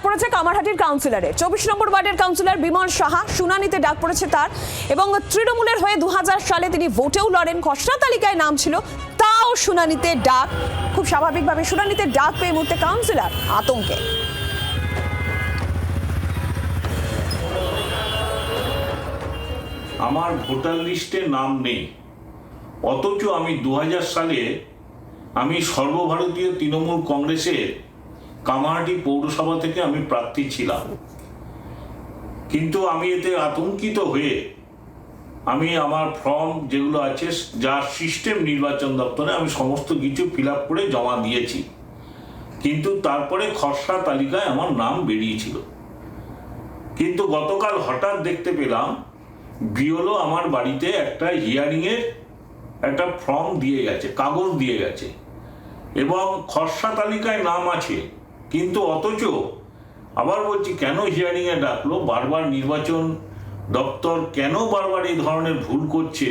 পড়েছে কামারহাটির কাউন্সিলরে। 24 নম্বর ওয়ার্ডের কাউন্সিলর বিমল সাহা, শুনানিতে ডাক পড়েছে তার। এবং তৃণমূলের হয়ে 2000 সালে তিনি ভোটেও লড়েন, খসড়া তালিকায় নাম ছিল, তাও শুনানিতে ডাক। খুব স্বাভাবিকভাবে শুনানিতে ডাক পেয়ে মুহূর্তে কাউন্সিলর আতঙ্কে। আমার ভোটার লিস্টে নাম নেই, অথচ আমি 2000 সালে আমি সর্বভারতীয় তৃণমূল কংগ্রেসের কামারহাটি পৌরসভা থেকে আমি প্রার্থী ছিলাম। কিন্তু আমি এতে আতঙ্কিত হয়ে আমি আমার ফর্ম যেগুলো আছে, যা সিস্টেম নির্বাচন দপ্তরে, আমি সমস্ত কিছু ফিল আপ করে জমা দিয়েছি। কিন্তু তারপরে খসড়া তালিকায় আমার নাম বেরিয়েছিল। কিন্তু গতকাল হঠাৎ দেখতে পেলাম বিওলো আমার বাড়িতে একটা হিয়ারিংয়ের একটা ফর্ম দিয়ে গেছে, কাগজ দিয়ে গেছে, এবং খসড়া তালিকায় নাম আছে। কিন্তু অথচ আবার বলছি, কেন হিয়ারিংয়ে ডাকলো? বারবার নির্বাচন দপ্তর কেন বারবার এই ধরনের ভুল করছে?